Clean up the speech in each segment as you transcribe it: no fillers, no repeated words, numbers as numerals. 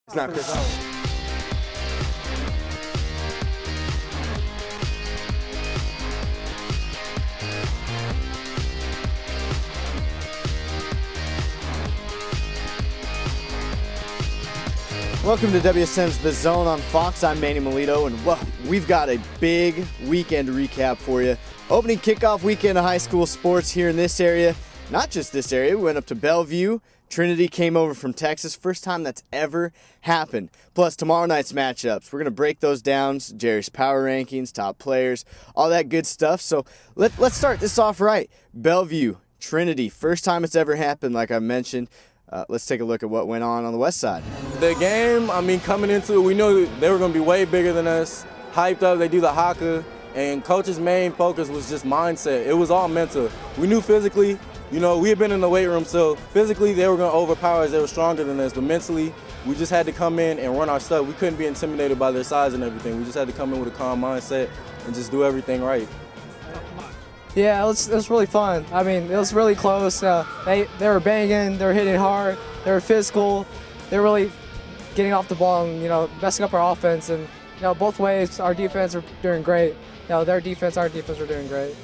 It's not Chris. Welcome to WSN's The Zone on Fox. I'm Manny Melito, and well, we've got a big weekend recap for you. Opening kickoff weekend of high school sports here in this area. Not just this area, we went up to Bellevue. Trinity came over from Texas. First time that's ever happened. Plus, tomorrow night's matchups. We're going to break those down. Jerry's power rankings, top players, all that good stuff. So let's start this off right. Bellevue, Trinity. First time it's ever happened, like I mentioned. Let's take a look at what went on the west side. The game, coming into it, we knew they were going to be way bigger than us. Hyped up, they do the haka, and coach's main focus was just mindset. It was all mental. We knew physically, we had been in the weight room, so physically they were going to overpower us. They were stronger than us, but mentally, we just had to come in and run our stuff. We couldn't be intimidated by their size and everything. We just had to come in with a calm mindset and just do everything right. Yeah, it was really fun. It was really close. They were banging, they were hitting hard, they were physical, they were really getting off the ball and messing up our offense. And both ways, our defense are doing great. Their defense, our defense are doing great.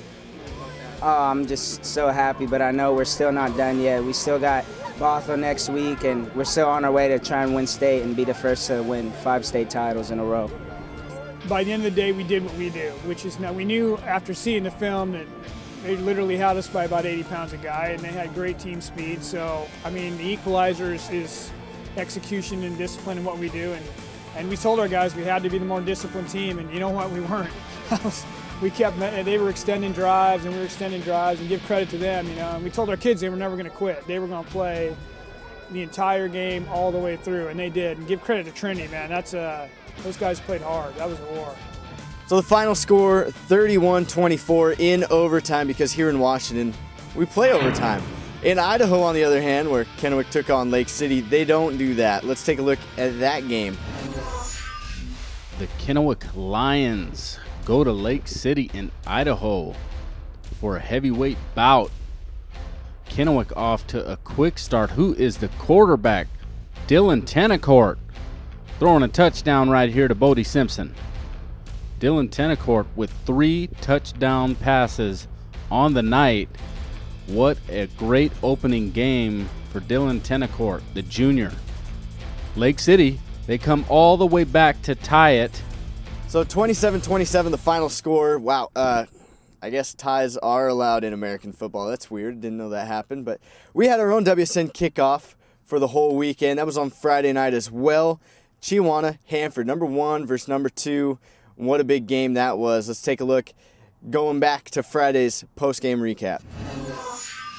Oh, I'm just so happy, but I know we're still not done yet. We still got Bothell next week, and we're still on our way to try and win state and be the first to win 5 state titles in a row. By the end of the day, we did what we do, which is now we knew after seeing the film that they literally had us by about 80 pounds a guy, and they had great team speed. So, the equalizer is execution and discipline in what we do. And we told our guys we had to be the more disciplined team, and you know what? We weren't. They were extending drives, and we were extending drives, and give credit to them, And we told our kids they were never going to quit. They were going to play the entire game all the way through, and they did. And give credit to Trinity, man. Those guys played hard. That was a war. So the final score, 31-24 in overtime, because here in Washington, we play overtime. In Idaho, on the other hand, where Kennewick took on Lake City, they don't do that. Let's take a look at that game. The Kennewick Lions go to Lake City in Idaho for a heavyweight bout. Kennewick off to a quick start. Who is the quarterback? Dylan Tenacourt throwing a touchdown right here to Bodie Simpson. Dylan Tenacourt with 3 touchdown passes on the night. What a great opening game for Dylan Tenacourt, the junior. Lake City, they come all the way back to tie it. So 27-27, the final score. Wow, I guess ties are allowed in American football. That's weird. Didn't know that happened. But we had our own WSN kickoff for the whole weekend. That was on Friday night as well. Chiawana, Hanford, number 1 versus number 2. What a big game that was. Let's take a look going back to Friday's post-game recap.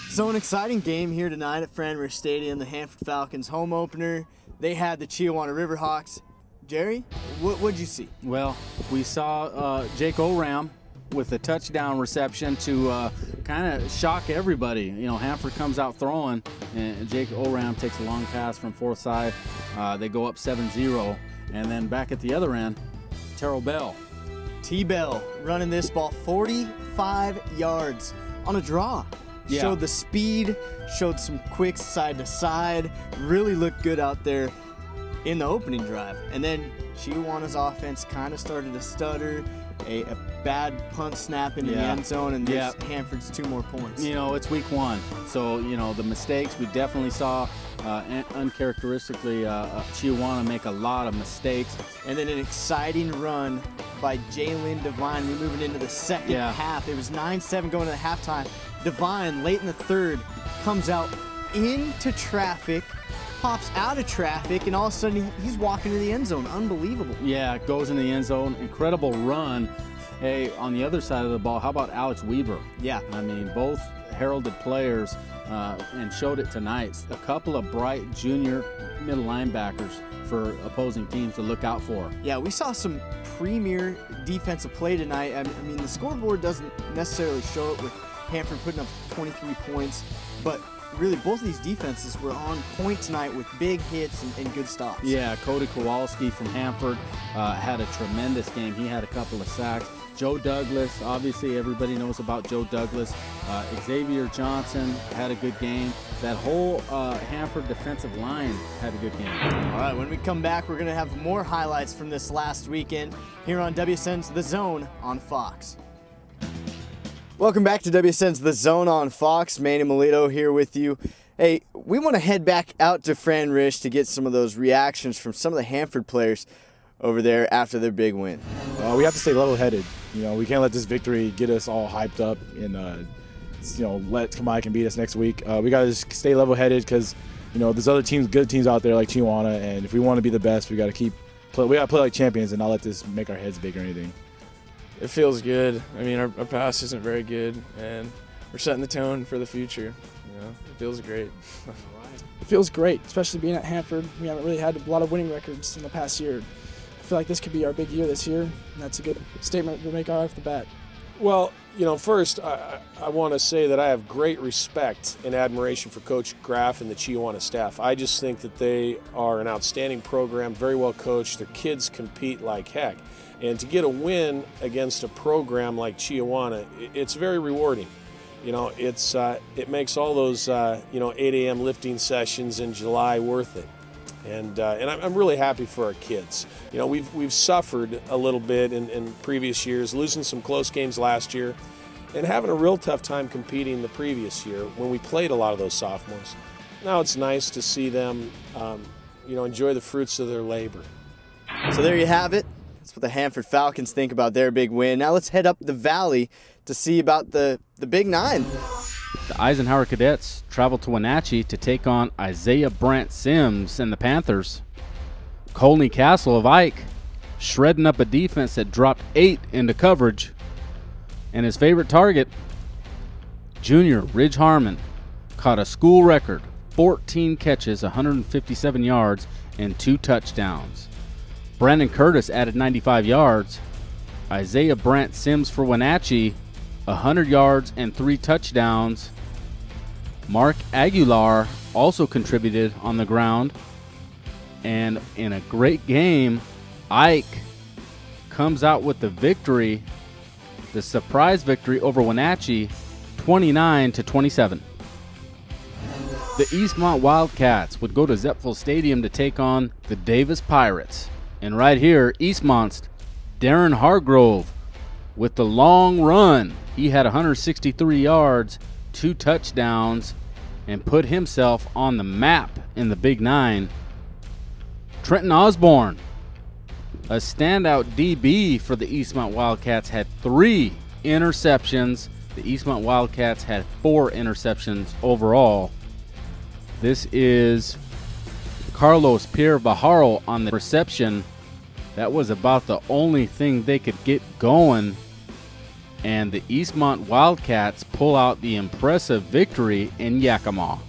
So an exciting game here tonight at Franmere Stadium, the Hanford Falcons home opener. They had the Chiawana Riverhawks. Jerry, what'd you see? Well, we saw Jake Oram with a touchdown reception to kind of shock everybody. Hanford comes out throwing, and Jake Oram takes a long pass from fourth side. They go up 7-0, and then back at the other end, Terrell Bell. T-Bell running this ball 45 yards on a draw. Yeah. Showed the speed, showed some quick side to side, really looked good out there in the opening drive. And then Chiawana's offense kind of started to stutter, a bad punt snap into the end zone, and there's Hanford's 2 more points. It's week 1, so the mistakes we definitely saw uncharacteristically Chiawana make a lot of mistakes. And then an exciting run by Jalen Devine. We're moving into the second half. It was 9-7 going to the halftime. Devine, late in the third, comes out into traffic, pops out of traffic, and all of a sudden he's walking to the end zone. Unbelievable. Yeah, goes in the end zone. Incredible run. Hey, on the other side of the ball, how about Alex Weaver? Yeah. Both heralded players and showed it tonight. A couple of bright junior middle linebackers for opposing teams to look out for. Yeah, we saw some premier defensive play tonight. The scoreboard doesn't necessarily show it with Hanford putting up 23 points, but really both of these defenses were on point tonight with big hits and good stops. Yeah, Cody Kowalski from Hanford had a tremendous game. He had a couple of sacks. Joe Douglas, obviously everybody knows about Joe Douglas. Xavier Johnson had a good game. That whole Hanford defensive line had a good game. All right, when we come back, we're going to have more highlights from this last weekend here on WSN's The Zone on Fox. Welcome back to WSN's The Zone on Fox. Manny Melito here with you. Hey, we want to head back out to Fran Risch to get some of those reactions from some of the Hanford players over there after their big win. We have to stay level-headed. We can't let this victory get us all hyped up and let Kamai beat us next week. We got to just stay level-headed because there's other teams, good teams out there like Chiawana, and if we want to be the best, we got to play like champions and not let this make our heads big or anything. It feels good. I mean, our past isn't very good, and we're setting the tone for the future. It feels great. It feels great, especially being at Hanford. We haven't really had a lot of winning records in the past year. I feel like this could be our big year this year, and that's a good statement to make right off the bat. Well, first, I want to say that I have great respect and admiration for Coach Graff and the Chiawana staff. I just think that they are an outstanding program, very well coached. Their kids compete like heck. And to get a win against a program like Chiawana, it's very rewarding. It makes all those 8 a.m. lifting sessions in July worth it. And I'm really happy for our kids. We've suffered a little bit in previous years, losing some close games last year, and having a real tough time competing the previous year when we played a lot of those sophomores. Now it's nice to see them, enjoy the fruits of their labor. So there you have it. That's what the Hanford Falcons think about their big win. Now let's head up the valley to see about the Big Nine. The Eisenhower Cadets travel to Wenatchee to take on Isaiah Brant Sims and the Panthers. Colney Castle of Ike shredding up a defense that dropped 8 into coverage. And his favorite target, junior Ridge Harmon, caught a school record, 14 catches, 157 yards, and 2 touchdowns. Brandon Curtis added 95 yards. Isaiah Brant Sims for Wenatchee, 100 yards and 3 touchdowns. Mark Aguilar also contributed on the ground. And in a great game, Ike comes out with the victory, the surprise victory over Wenatchee, 29-27. The Eastmont Wildcats would go to Zepfel Stadium to take on the Davis Pirates. And right here, Eastmont's Darren Hargrove with the long run. He had 163 yards, 2 touchdowns, and put himself on the map in the Big Nine. Trenton Osborne, a standout DB for the Eastmont Wildcats, had 3 interceptions. The Eastmont Wildcats had 4 interceptions overall. This is Carlos Pierre Bajaro on the reception. That was about the only thing they could get going. And the Eastmont Wildcats pull out the impressive victory in Yakima.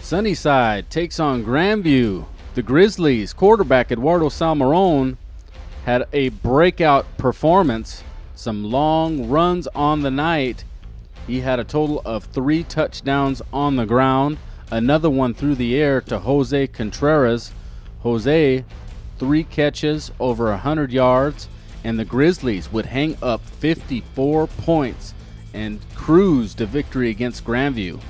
Sunnyside takes on Grandview. The Grizzlies quarterback Eduardo Salmarone had a breakout performance. Some long runs on the night. He had a total of 3 touchdowns on the ground. Another one through the air to Jose Contreras. Jose, 3 catches, over 100 yards, and the Grizzlies would hang up 54 points and cruise to victory against Grandview.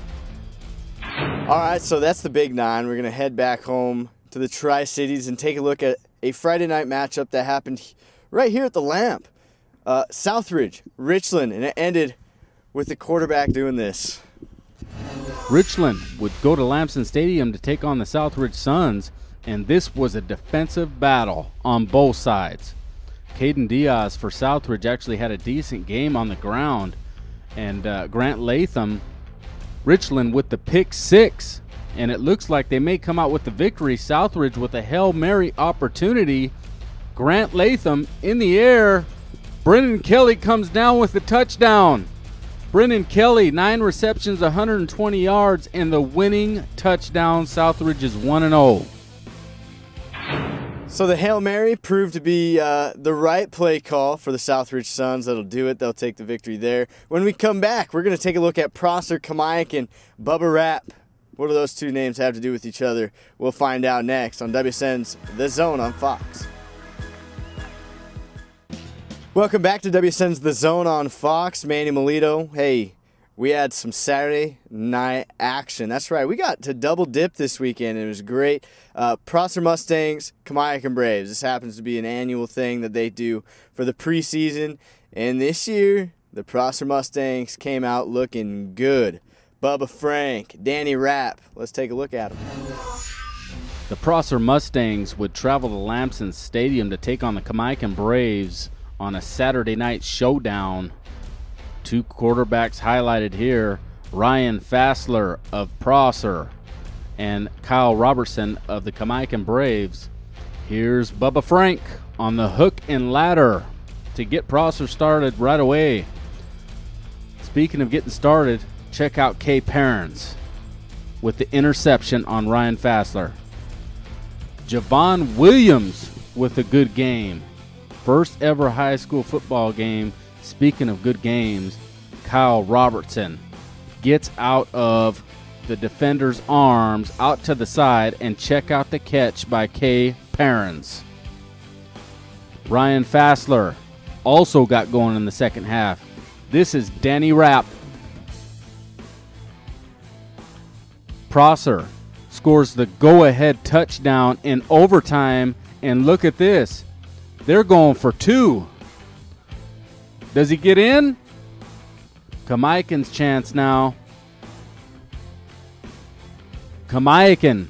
All right, so that's the Big Nine. We're going to head back home to the Tri-Cities and take a look at a Friday night matchup that happened right here at the Lamp. Southridge, Richland, and it ended with the quarterback doing this. Richland would go to Lamson Stadium to take on the Southridge Suns, and this was a defensive battle on both sides. Caden Diaz for Southridge actually had a decent game on the ground, and Grant Latham, Richland with the pick 6, and it looks like they may come out with the victory. Southridge with a Hail Mary opportunity. Grant Latham in the air. Brennan Kelly comes down with the touchdown. Brennan Kelly, 9 receptions, 120 yards, and the winning touchdown. Southridge is 1-0. So the Hail Mary proved to be the right play call for the Southridge Suns. That'll do it. They'll take the victory there. When we come back, we're going to take a look at Prosser, Kamayak, and Bubba Rapp What do those two names have to do with each other? We'll find out next on WSN's The Zone on Fox. Welcome back to WSN's The Zone on Fox. Manny Melito. Hey, we had some Saturday night action. That's right. We got to double dip this weekend. It was great. Prosser Mustangs, Kamiakin Braves. This happens to be an annual thing that they do for the preseason. And this year, the Prosser Mustangs came out looking good. Bubba Frank, Danny Rapp. Let's take a look at them. The Prosser Mustangs would travel to Lamson Stadium to take on the Kamiakin Braves on a Saturday night showdown. Two quarterbacks highlighted here, Ryan Fassler of Prosser and Kyle Robertson of the Kamiakin Braves. Here's Bubba Frank on the hook and ladder to get Prosser started right away. Speaking of getting started, check out Kay Perrins with the interception on Ryan Fassler. Javon Williams with a good game. First ever high school football game. Speaking of good games, Kyle Robertson gets out of the defender's arms out to the side, and check out the catch by Kay Perrins. Ryan Fassler also got going in the second half. This is Danny Rapp. Prosser scores the go-ahead touchdown in overtime, and look at this. They're going for two. Does he get in? Kamiakin's chance now. Kamiakin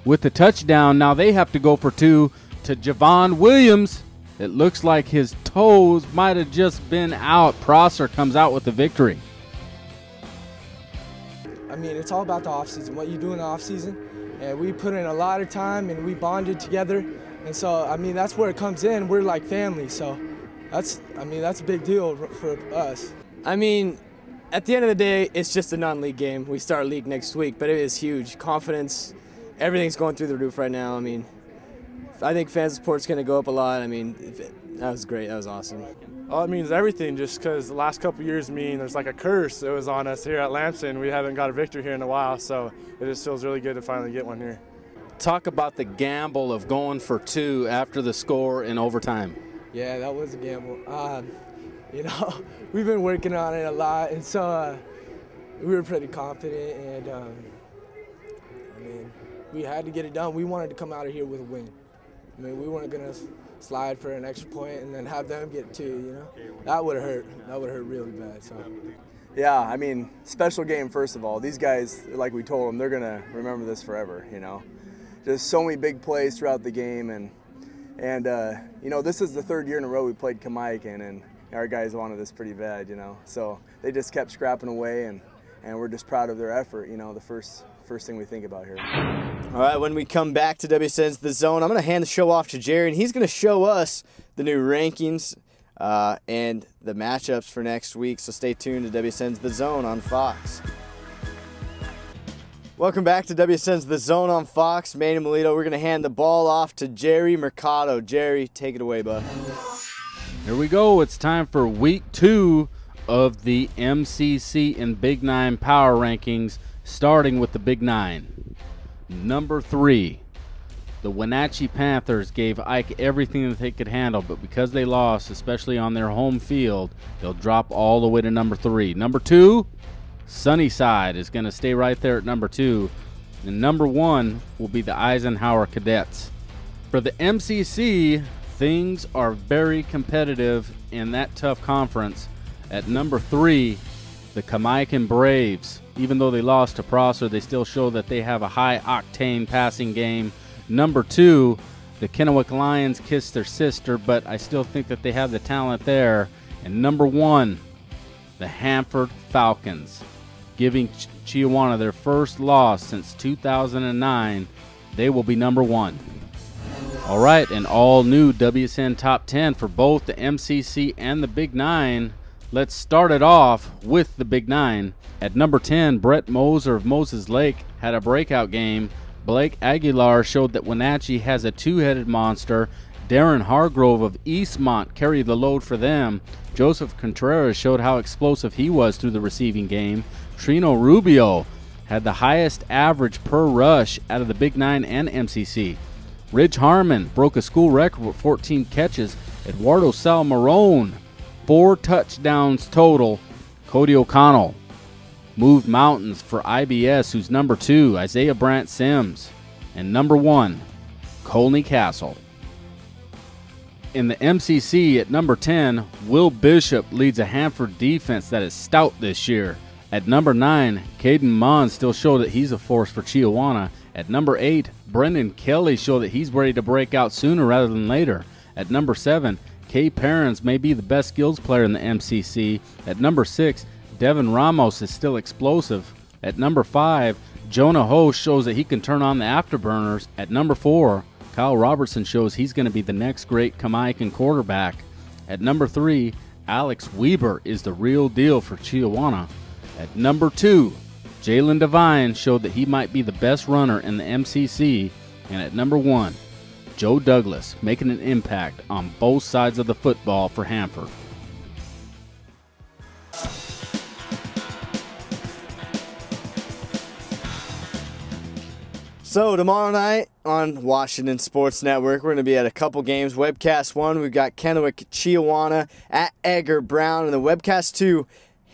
with the touchdown. Now they have to go for two to Javon Williams. It looks like his toes might have just been out. Prosser comes out with the victory. I mean, it's all about the offseason, what you do in the offseason. And we put in a lot of time and we bonded together. And so, I mean, that's where it comes in. We're like family. So that's a big deal for us. I mean, at the end of the day, it's just a non-league game. We start league next week, but it is huge. Confidence, everything's going through the roof right now. I mean, I think fan support's going to go up a lot. I mean, that was great. That was awesome. Well, it means everything, just because the last couple years there's like a curse that was on us here at Lamson. We haven't got a victory here in a while, so it just feels really good to finally get one here. Talk about the gamble of going for two after the score in overtime. Yeah, that was a gamble. You know, we've been working on it a lot, and so we were pretty confident, and I mean, we had to get it done. We wanted to come out of here with a win. I mean, we weren't going to slide for an extra point and then have them get two, you know? That would have hurt. That would have hurt really bad. So. Yeah, I mean, special game, first of all. These guys, like we told them, they're going to remember this forever, you know? Just so many big plays throughout the game, and you know, this is the third year in a row we played Kamiakin, and our guys wanted this pretty bad, you know? So they just kept scrapping away, and we're just proud of their effort, you know, the first thing we think about here. All right, when we come back to WSN's The Zone, I'm going to hand the show off to Jerry, and he's going to show us the new rankings and the matchups for next week. So stay tuned to WSN's The Zone on Fox. Welcome back to WSN's The Zone on Fox. Manny Melito, we're going to hand the ball off to Jerry Mercado. Jerry, take it away, bud. Here we go. It's time for week 2 of the MCC and Big 9 power rankings, starting with the Big 9. Number 3, the Wenatchee Panthers gave Ike everything that they could handle, but because they lost, especially on their home field, they'll drop all the way to number 3. Number 2, Sunnyside is going to stay right there at number 2. And number 1 will be the Eisenhower Cadets. For the MCC, things are very competitive in that tough conference. At number 3, the Kamiakin Braves. Even though they lost to Prosser, they still show that they have a high-octane passing game. Number 2, the Kennewick Lions kissed their sister, but I still think that they have the talent there. And number 1, the Hanford Falcons, giving Chiawana their first loss since 2009. They will be number 1. All right, an all-new WSN Top 10 for both the MCC and the Big 9. Let's start it off with the Big 9. At number 10, Brett Moser of Moses Lake had a breakout game. Blake Aguilar showed that Wenatchee has a two-headed monster. Darren Hargrove of Eastmont carried the load for them. Joseph Contreras showed how explosive he was through the receiving game. Trino Rubio had the highest average per rush out of the Big 9 and MCC. Ridge Harmon broke a school record with 14 catches. Eduardo Salmarone, 4 touchdowns total. Cody O'Connell moved mountains for IBS, who's number 2, Isaiah Brant Sims, and number 1, Colney Castle. In the MCC at number 10, Will Bishop leads a Hanford defense that is stout this year. At number 9, Caden Mon still showed that he's a force for Chiawana. At number 8, Brendan Kelly showed that he's ready to break out sooner rather than later. At number 7, Kay Perrins may be the best skills player in the MCC. At number 6, Devin Ramos is still explosive. At number 5, Jonah Ho shows that he can turn on the afterburners. At number 4, Kyle Robertson shows he's going to be the next great Kamaikan quarterback. At number 3, Alex Weber is the real deal for Chiawana. At number 2, Jalen Devine showed that he might be the best runner in the MCC. And at number 1, Joe Douglas making an impact on both sides of the football for Hanford. So tomorrow night on Washington Sports Network, we're going to be at a couple games. Webcast 1, we've got Kennewick Chiawana at Edgar Brown. And the Webcast 2,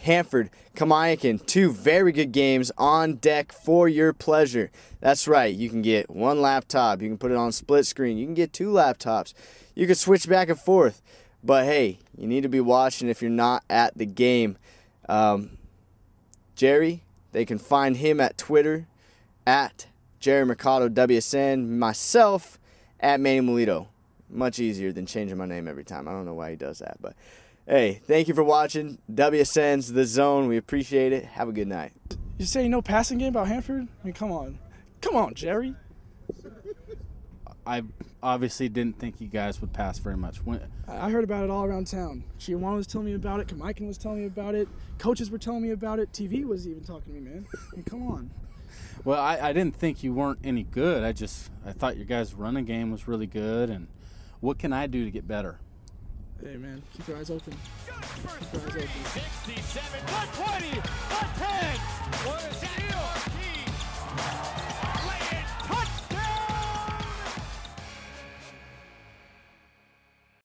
Hanford Kamaikan. 2 very good games on deck for your pleasure. That's right. You can get 1 laptop. You can put it on split screen. You can get 2 laptops. You can switch back and forth. But, hey, you need to be watching if you're not at the game. Jerry, they can find him at Twitter at Jerry Mercado WSN. Myself at Manny Melito. Much easier than changing my name every time. I don't know why he does that. But, hey, thank you for watching. WSN's The Zone. We appreciate it. Have a good night. You say no passing game about Hanford? I mean, come on. Come on, Jerry. I obviously didn't think you guys would pass very much. I heard about it all around town. Chiawana was telling me about it. Kamaikan was telling me about it. Coaches were telling me about it. TV was even talking to me, man. I mean, come on. Well, I didn't think you weren't any good. I thought your guys' running game was really good. And what can I do to get better? Hey, man, keep your eyes open. Keep your eyes open. 67, 120, 110.